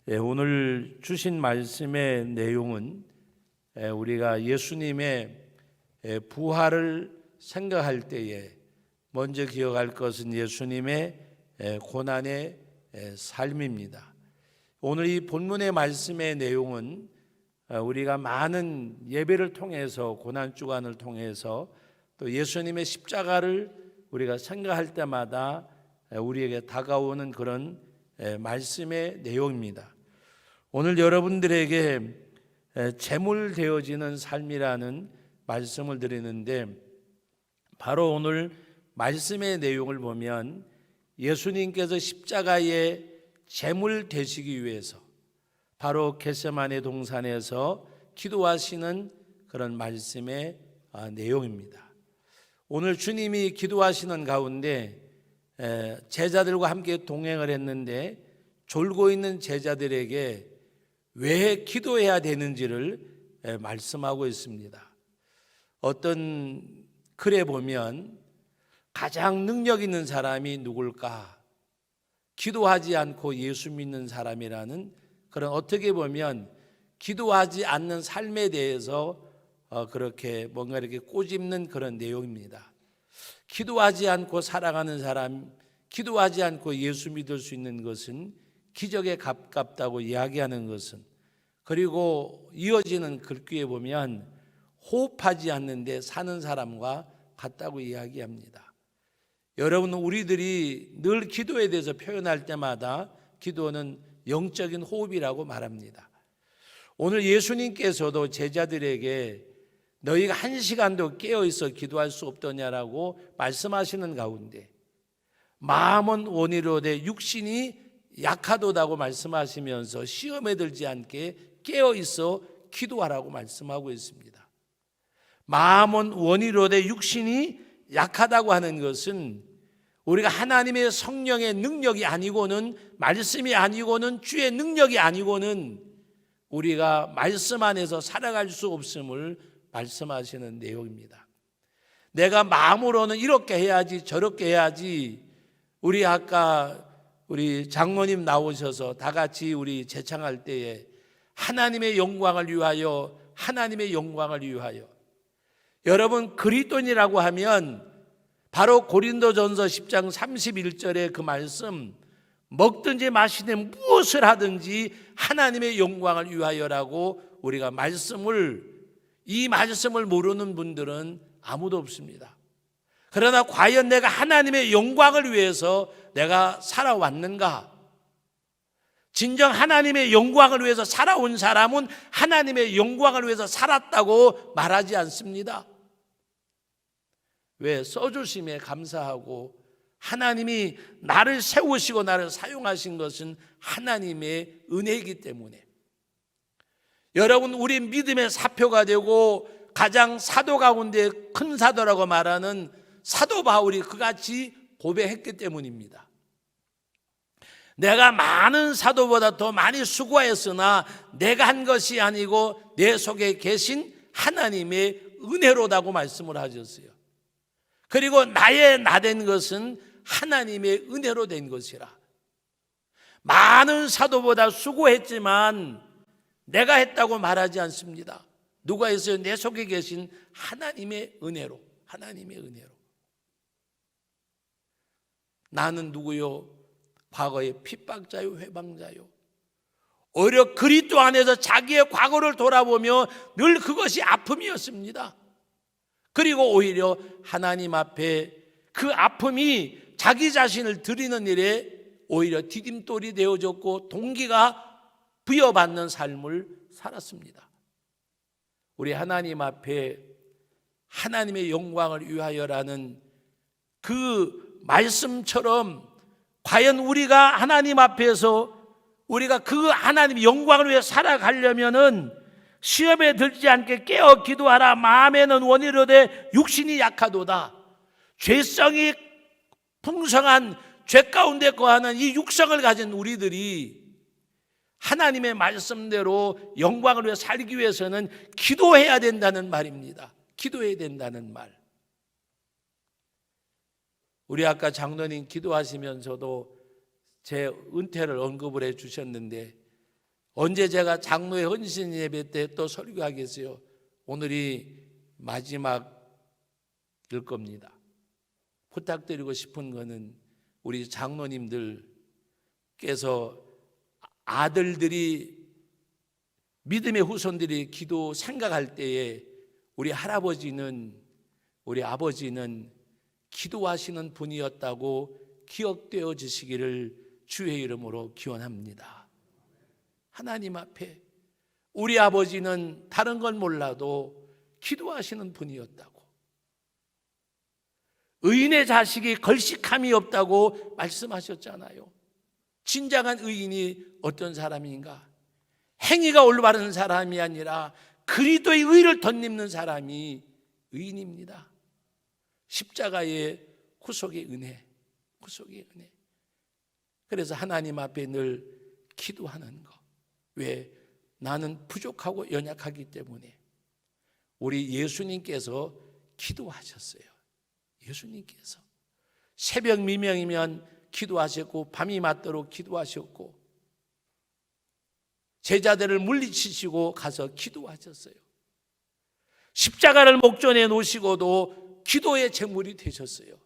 오늘 주신 말씀의 내용은 우리가 예수님의 부활을 생각할 때에 먼저 기억할 것은 예수님의 고난의 삶입니다. 오늘 이 본문의 말씀의 내용은 우리가 많은 예배를 통해서 고난 주간을 통해서 또 예수님의 십자가를 우리가 생각할 때마다 우리에게 다가오는 그런 말씀의 내용입니다. 오늘 여러분들에게 제물 되어지는 삶이라는 말씀을 드리는데, 바로 오늘 말씀의 내용을 보면 예수님께서 십자가의 제물 되시기 위해서 바로 겟세마네 동산에서 기도하시는 그런 말씀의 내용입니다. 오늘 주님이 기도하시는 가운데 제자들과 함께 동행을 했는데 졸고 있는 제자들에게 왜 기도해야 되는지를 말씀하고 있습니다. 어떤 글에 보면 가장 능력 있는 사람이 누굴까? 기도하지 않고 예수 믿는 사람이라는 그런, 어떻게 보면 기도하지 않는 삶에 대해서 그렇게 뭔가 이렇게 꼬집는 그런 내용입니다. 기도하지 않고 살아가는 사람, 기도하지 않고 예수 믿을 수 있는 것은 기적에 가깝다고 이야기하는 것은, 그리고 이어지는 글귀에 보면 호흡하지 않는데 사는 사람과 같다고 이야기합니다. 여러분, 우리들이 늘 기도에 대해서 표현할 때마다 기도는 영적인 호흡이라고 말합니다. 오늘 예수님께서도 제자들에게 너희가 한 시간도 깨어있어 기도할 수 없더냐라고 말씀하시는 가운데, 마음은 원이로되 육신이 약하도다고 말씀하시면서 시험에 들지 않게 깨어있어 기도하라고 말씀하고 있습니다. 마음은 원이로되 육신이 약하다고 하는 것은 우리가 하나님의 성령의 능력이 아니고는, 말씀이 아니고는, 주의 능력이 아니고는 우리가 말씀 안에서 살아갈 수 없음을 말씀하시는 내용입니다. 내가 마음으로는 이렇게 해야지 저렇게 해야지, 우리 아까 우리 장로님 나오셔서 다 같이 우리 제창할 때에 하나님의 영광을 위하여, 하나님의 영광을 위하여. 여러분, 그리스도인이라고 하면 바로 고린도전서 10장 31절의 그 말씀, 먹든지 마시든 무엇을 하든지 하나님의 영광을 위하여라고 우리가 이 말씀을 모르는 분들은 아무도 없습니다. 그러나 과연 내가 하나님의 영광을 위해서 내가 살아왔는가? 진정 하나님의 영광을 위해서 살아온 사람은 하나님의 영광을 위해서 살았다고 말하지 않습니다. 왜? 써주심에 감사하고, 하나님이 나를 세우시고 나를 사용하신 것은 하나님의 은혜이기 때문에. 여러분, 우리 믿음의 사표가 되고 가장 사도 가운데 큰 사도라고 말하는 사도 바울이 그같이 고백했기 때문입니다. 내가 많은 사도보다 더 많이 수고하였으나 내가 한 것이 아니고 내 속에 계신 하나님의 은혜로다고 말씀을 하셨어요. 그리고 나의 나된 것은 하나님의 은혜로 된 것이라. 많은 사도보다 수고했지만 내가 했다고 말하지 않습니다. 누가 했어요? 내 속에 계신 하나님의 은혜로, 하나님의 은혜로. 나는 누구요? 과거의 핍박자요, 회방자요. 오히려 그리스도 안에서 자기의 과거를 돌아보며 늘 그것이 아픔이었습니다. 그리고 오히려 하나님 앞에 그 아픔이 자기 자신을 드리는 일에 오히려 디딤돌이 되어졌고 동기가 부여받는 삶을 살았습니다. 우리 하나님 앞에 하나님의 영광을 위하여라는 그 말씀처럼, 과연 우리가 하나님 앞에서 우리가 그 하나님의 영광을 위해 살아가려면은 시험에 들지 않게 깨어 기도하라. 마음에는 원이로되 육신이 약하도다. 죄성이 풍성한 죄 가운데 거하는 이 육성을 가진 우리들이 하나님의 말씀대로 영광을 위해 살기 위해서는 기도해야 된다는 말입니다. 기도해야 된다는 말. 우리 아까 장로님 기도하시면서도 제 은퇴를 언급을 해 주셨는데, 언제 제가 장로의 헌신 예배 때 또 설교하겠어요? 오늘이 마지막일 겁니다. 부탁드리고 싶은 거는 우리 장로님들께서 아들들이 믿음의 후손들이 기도 생각할 때에 우리 할아버지는 우리 아버지는 기도하시는 분이었다고 기억되어 주시기를 주의 이름으로 기원합니다. 하나님 앞에 우리 아버지는 다른 건 몰라도 기도하시는 분이었다고, 의인의 자식이 걸식함이 없다고 말씀하셨잖아요. 진정한 의인이 어떤 사람인가? 행위가 올바른 사람이 아니라 그리스도의 의를 덧입는 사람이 의인입니다. 십자가의 구속의 은혜, 구속의 은혜. 그래서 하나님 앞에 늘 기도하는 거. 왜? 나는 부족하고 연약하기 때문에. 우리 예수님께서 기도하셨어요. 예수님께서 새벽 미명이면 기도하셨고, 밤이 맞도록 기도하셨고, 제자들을 물리치시고 가서 기도하셨어요. 십자가를 목전에 놓으시고도 기도의 제물이 되셨어요.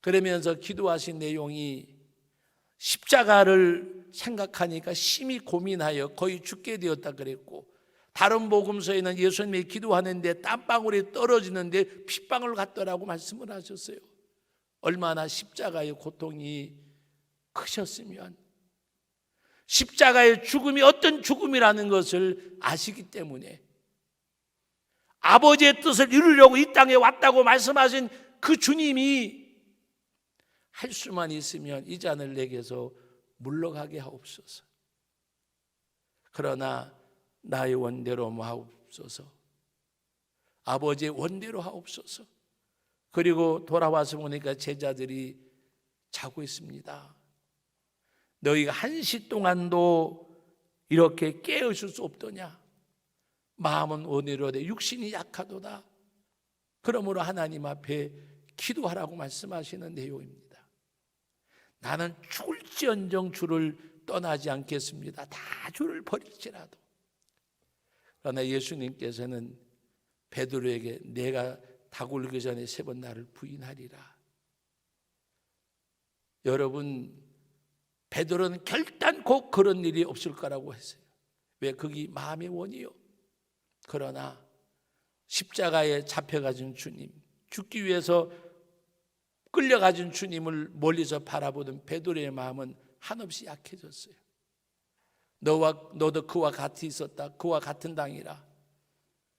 그러면서 기도하신 내용이 십자가를 생각하니까 심히 고민하여 거의 죽게 되었다 그랬고, 다른 복음서에는 예수님이 기도하는데 땀방울이 떨어지는데 핏방울 같더라고 말씀을 하셨어요. 얼마나 십자가의 고통이 크셨으면, 십자가의 죽음이 어떤 죽음이라는 것을 아시기 때문에, 아버지의 뜻을 이루려고 이 땅에 왔다고 말씀하신 그 주님이 할 수만 있으면 이 잔을 내게서 물러가게 하옵소서. 그러나 나의 원대로 하옵소서. 아버지의 원대로 하옵소서. 그리고 돌아와서 보니까 제자들이 자고 있습니다. 너희가 한시 동안도 이렇게 깨어있을 수 없더냐? 마음은 온유로되 육신이 약하도다. 그러므로 하나님 앞에 기도하라고 말씀하시는 내용입니다. 나는 죽을지언정 주를 떠나지 않겠습니다. 다 주를 버릴지라도. 그러나 예수님께서는 베드로에게 내가 다굴기 전에 3번 나를 부인하리라. 여러분, 베드로는 결단코 그런 일이 없을 거라고 했어요. 왜? 그게 마음의 원이요. 그러나 십자가에 잡혀가진 주님, 죽기 위해서 끌려가진 주님을 멀리서 바라보던 베드로의 마음은 한없이 약해졌어요. 너도 그와 같이 있었다. 그와 같은 당이라.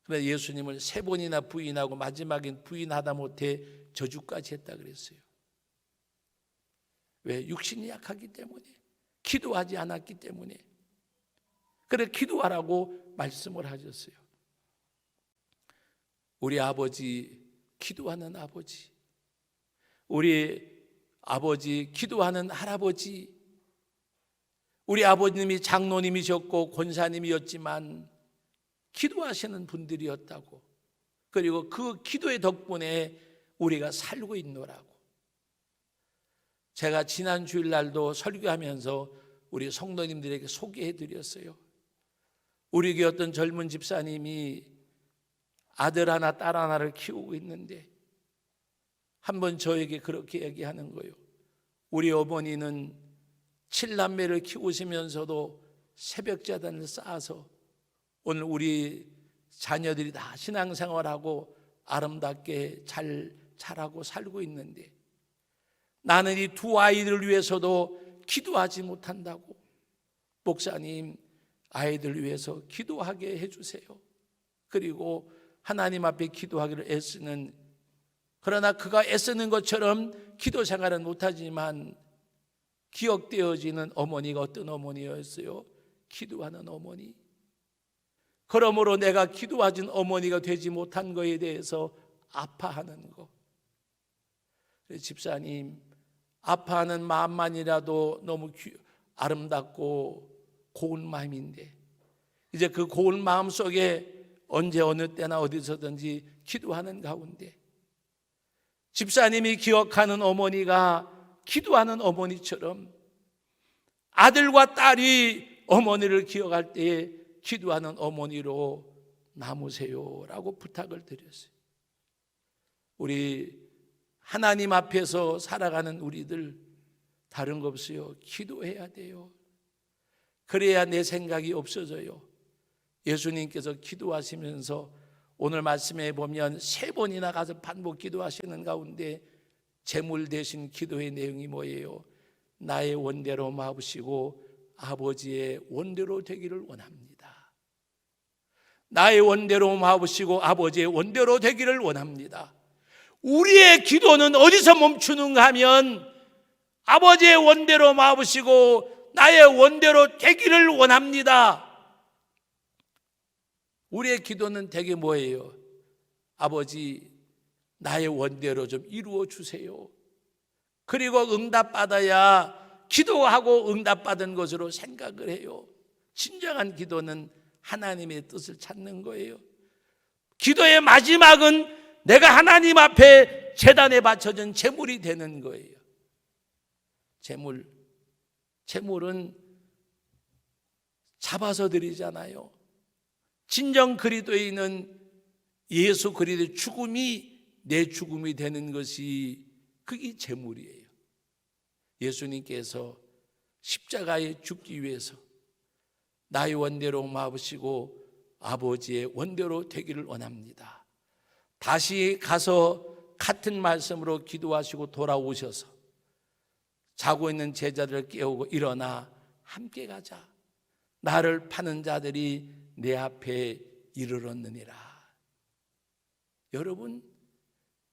그래서 예수님을 3번이나 부인하고 마지막엔 부인하다 못해 저주까지 했다 그랬어요. 왜? 육신이 약하기 때문에, 기도하지 않았기 때문에. 그래 기도하라고 말씀을 하셨어요. 우리 아버지, 기도하는 아버지, 우리 아버지, 기도하는 할아버지, 우리 아버님이 장로님이셨고 권사님이었지만 기도하시는 분들이었다고. 그리고 그 기도의 덕분에 우리가 살고 있노라고. 제가 지난 주일날도 설교하면서 우리 성도님들에게 소개해드렸어요. 우리 교회 어떤 젊은 집사님이 아들 하나 딸 하나를 키우고 있는데 한번 저에게 그렇게 얘기하는 거예요. 우리 어머니는 7남매를 키우시면서도 새벽자단을 쌓아서 오늘 우리 자녀들이 다 신앙생활하고 아름답게 잘 자라고 살고 있는데 나는 이 2 아이들을 위해서도 기도하지 못한다고. 목사님, 아이들 위해서 기도하게 해주세요. 그리고 하나님 앞에 기도하기를 애쓰는, 그러나 그가 애쓰는 것처럼 기도 생활은 못하지만 기억되어지는 어머니가 어떤 어머니였어요? 기도하는 어머니. 그러므로 내가 기도하진 어머니가 되지 못한 것에 대해서 아파하는 것. 집사님, 아파하는 마음만이라도 너무 아름답고 고운 마음인데 이제 그 고운 마음 속에 언제 어느 때나 어디서든지 기도하는 가운데 집사님이 기억하는 어머니가 기도하는 어머니처럼 아들과 딸이 어머니를 기억할 때에 기도하는 어머니로 남으세요라고 부탁을 드렸어요. 우리 하나님 앞에서 살아가는 우리들 다른 거 없어요. 기도해야 돼요. 그래야 내 생각이 없어져요. 예수님께서 기도하시면서 오늘 말씀에 보면 3번이나 가서 반복 기도하시는 가운데 제물 대신 기도의 내용이 뭐예요? 나의 원대로 마으시고 아버지의 원대로 되기를 원합니다. 나의 원대로 마으시고 아버지의 원대로 되기를 원합니다. 우리의 기도는 어디서 멈추는가 하면 아버지의 원대로 마으시고 나의 원대로 되기를 원합니다. 우리의 기도는 대개 뭐예요? 아버지, 나의 원대로 좀 이루어 주세요. 그리고 응답받아야 기도하고 응답받은 것으로 생각을 해요. 진정한 기도는 하나님의 뜻을 찾는 거예요. 기도의 마지막은 내가 하나님 앞에 제단에 바쳐진 제물이 되는 거예요. 제물은 잡아서 드리잖아요. 진정 그리스도인은 예수 그리스도의 죽음이 내 죽음이 되는 것이 그게 제물이에요. 예수님께서 십자가에 죽기 위해서 나의 원대로 마으시고 아버지의 원대로 되기를 원합니다. 다시 가서 같은 말씀으로 기도하시고 돌아오셔서 자고 있는 제자들을 깨우고 일어나 함께 가자. 나를 파는 자들이 내 앞에 이르렀느니라. 여러분,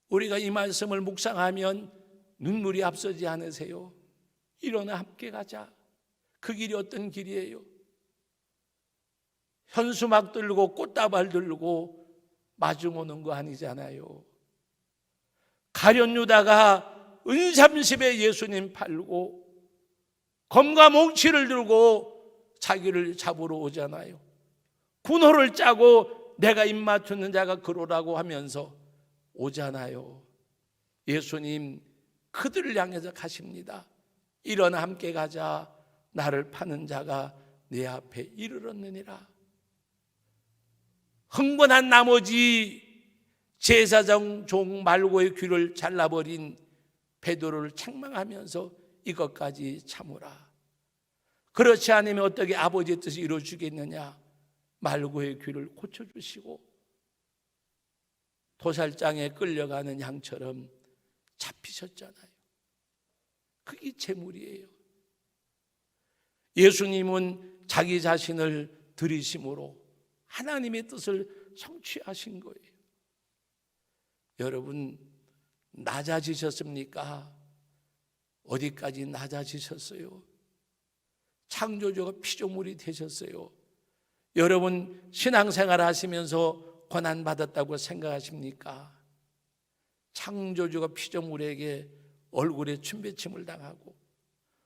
우리가 이 말씀을 묵상하면 눈물이 앞서지 않으세요? 일어나 함께 가자. 그 길이 어떤 길이에요? 현수막 들고 꽃다발 들고 마중 오는 거 아니잖아요. 가룟 유다가 은삼십에 예수님 팔고 검과 몽치를 들고 자기를 잡으러 오잖아요. 군호를 짜고 내가 입맞추는 자가 그러라고 하면서 오잖아요. 예수님 그들을 향해서 가십니다. 일어나 함께 가자. 나를 파는 자가 내 앞에 이르렀느니라. 흥분한 나머지 제사장 종 말고의 귀를 잘라버린 베드로를 책망하면서 이것까지 참으라. 그렇지 않으면 어떻게 아버지의 뜻이 이루어지겠느냐. 말고의 귀를 고쳐주시고 도살장에 끌려가는 양처럼 잡히셨잖아요. 그게 제물이에요. 예수님은 자기 자신을 들이심으로 하나님의 뜻을 성취하신 거예요. 여러분, 낮아지셨습니까? 어디까지 낮아지셨어요? 창조주가 피조물이 되셨어요. 여러분, 신앙생활 하시면서 고난받았다고 생각하십니까? 창조주가 피조물에게 얼굴에 춤배침을 당하고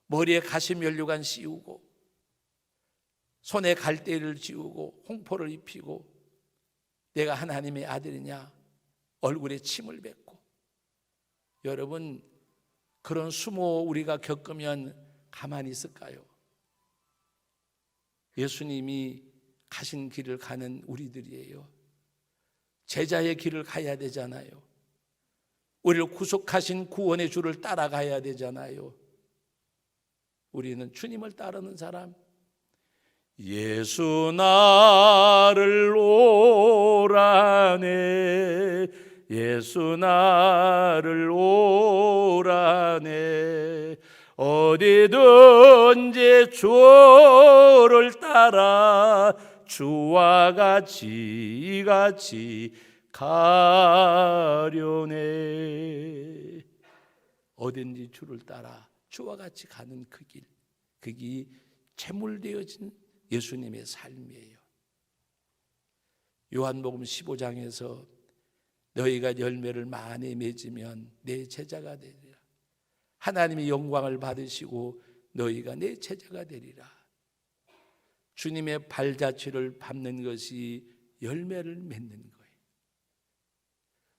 머리에 가시면류관 씌우고 손에 갈대를 쥐우고 홍포를 입히고 내가 하나님의 아들이냐 얼굴에 침을 뱉고. 여러분, 그런 수모 우리가 겪으면 가만히 있을까요? 예수님이 가신 길을 가는 우리들이에요. 제자의 길을 가야 되잖아요. 우리를 구속하신 구원의 주를 따라가야 되잖아요. 우리는 주님을 따르는 사람. 예수 나를 오라네, 예수 나를 오라네, 어디든지 주를 따라 주와 같이 가려네. 어딘지 주를 따라 주와 같이 가는 그 길, 그게 채물되어진 예수님의 삶이에요. 요한복음 15장에서 너희가 열매를 많이 맺으면 내 제자가 되리라. 하나님의 영광을 받으시고 너희가 내 제자가 되리라. 주님의 발자취를 밟는 것이 열매를 맺는 거예요.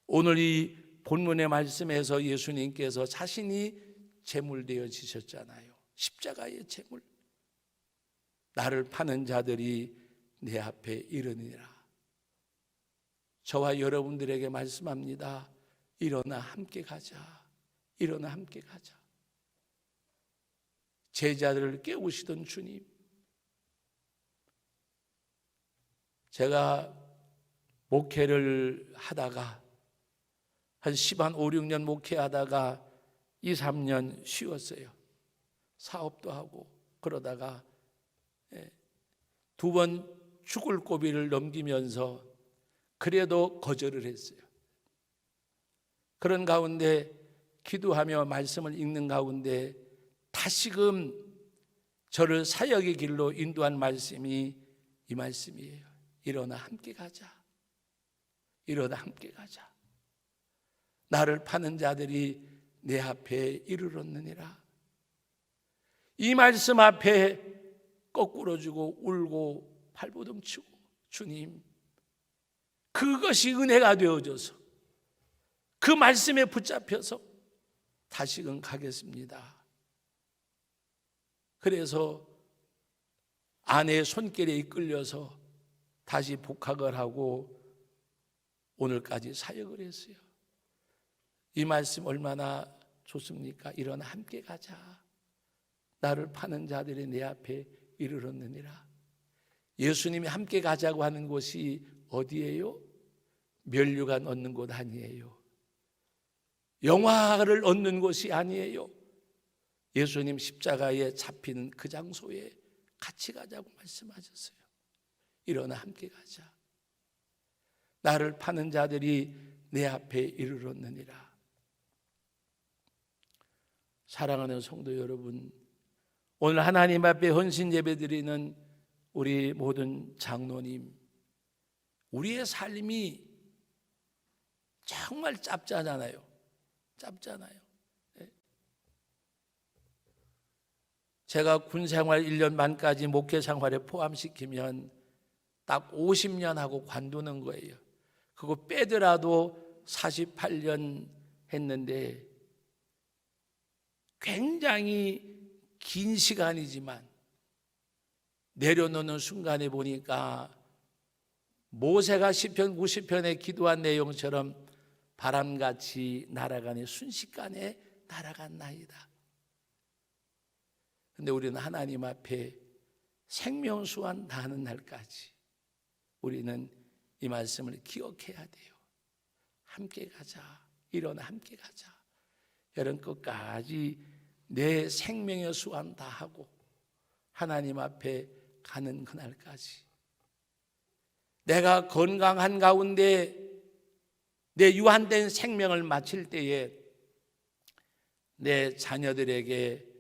오늘 이 본문의 말씀에서 예수님께서 자신이 제물되어지셨잖아요. 십자가의 제물. 나를 파는 자들이 내 앞에 이르니라. 저와 여러분들에게 말씀합니다. 일어나 함께 가자. 일어나 함께 가자. 제자들을 깨우시던 주님, 제가 목회를 하다가 한 5, 6년 목회하다가 2, 3년 쉬었어요. 사업도 하고 그러다가 2번 죽을 고비를 넘기면서 그래도 거절을 했어요. 그런 가운데 기도하며 말씀을 읽는 가운데 다시금 저를 사역의 길로 인도한 말씀이 이 말씀이에요. 일어나 함께 가자. 일어나 함께 가자. 나를 파는 자들이 내 앞에 이르렀느니라. 이 말씀 앞에 거꾸로 주고 울고 발버둥치고, 주님, 그것이 은혜가 되어져서 그 말씀에 붙잡혀서 다시금 가겠습니다. 그래서 아내의 손길에 이끌려서 다시 복학을 하고 오늘까지 사역을 했어요. 이 말씀 얼마나 좋습니까? 일어나 함께 가자. 나를 파는 자들이 내 앞에 이르렀느니라. 예수님이 함께 가자고 하는 곳이 어디예요? 면류관 얻는 곳 아니에요. 영화를 얻는 곳이 아니에요. 예수님 십자가에 잡히는 그 장소에 같이 가자고 말씀하셨어요. 일어나 함께 가자. 나를 파는 자들이 내 앞에 이르렀느니라. 사랑하는 성도 여러분, 오늘 하나님 앞에 헌신 예배드리는 우리 모든 장로님, 우리의 삶이 정말 짧잖아요. 짧잖아요. 제가 군 생활 1년 반까지 목회 생활에 포함시키면 딱 50년 하고 관두는 거예요. 그거 빼더라도 48년 했는데 굉장히 긴 시간이지만 내려놓는 순간에 보니까 모세가 시편 90편에 기도한 내용처럼 바람같이 날아가니 순식간에 날아간 나이다. 근데 우리는 하나님 앞에 생명수완 다하는 날까지 우리는 이 말씀을 기억해야 돼요. 함께 가자. 일어나 함께 가자. 여름 끝까지 내 생명의 수완 다하고 하나님 앞에 가는 그날까지 내가 건강한 가운데 내 유한된 생명을 마칠 때에 내 자녀들에게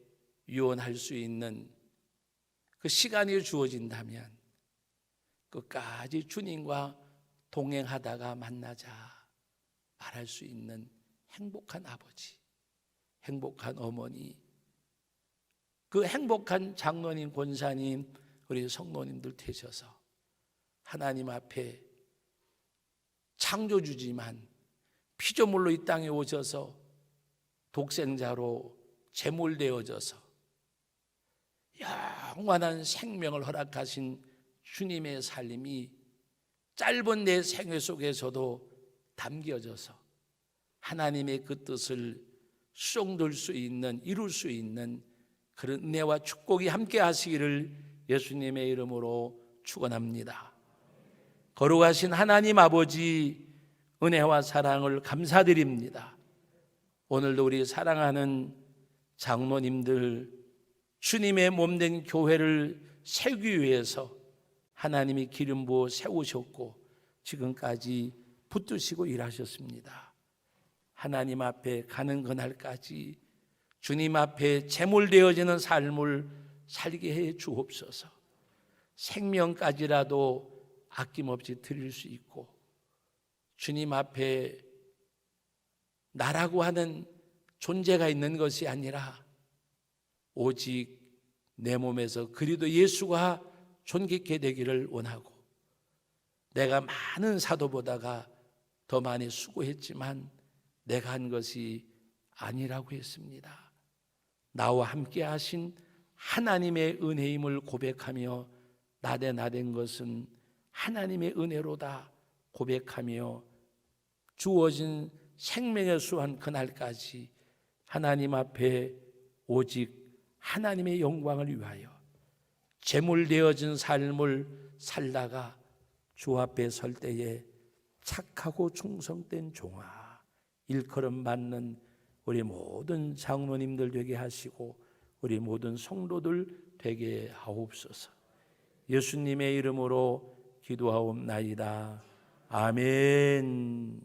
유언할 수 있는 그 시간이 주어진다면 끝까지 주님과 동행하다가 만나자 말할 수 있는 행복한 아버지, 행복한 어머니, 그 행복한 장로님, 권사님, 우리 성도님들 되셔서 하나님 앞에 창조주지만 피조물로 이 땅에 오셔서 독생자로 제물되어져서 영원한 생명을 허락하신 주님의 삶이 짧은 내 생애 속에서도 담겨져서 하나님의 그 뜻을 수용될 수 있는, 이룰 수 있는 그런 은혜와 축복이 함께 하시기를 예수님의 이름으로 축원합니다. 거룩하신 하나님 아버지, 은혜와 사랑을 감사드립니다. 오늘도 우리 사랑하는 장로님들, 주님의 몸된 교회를 세우기 위해서 하나님이 기름 부어 세우셨고 지금까지 붙드시고 일하셨습니다. 하나님 앞에 가는 그날까지 주님 앞에 제물되어지는 삶을 살게 해 주옵소서. 생명까지라도 아낌없이 드릴 수 있고 주님 앞에 나라고 하는 존재가 있는 것이 아니라 오직 내 몸에서 그리스도 예수가 존귀케 되기를 원하고 내가 많은 사도보다가 더 많이 수고했지만 내가 한 것이 아니라고 했습니다. 나와 함께 하신 하나님의 은혜임을 고백하며 나된 것은 하나님의 은혜로다 고백하며 주어진 생명의 수한 그날까지 하나님 앞에 오직 하나님의 영광을 위하여 제물되어진 삶을 살다가 주 앞에 설 때에 착하고 충성된 종아 일컬음 받는 우리 모든 장로님들 되게 하시고 우리 모든 성도들 되게 하옵소서. 예수님의 이름으로 기도하옵나이다. 아멘.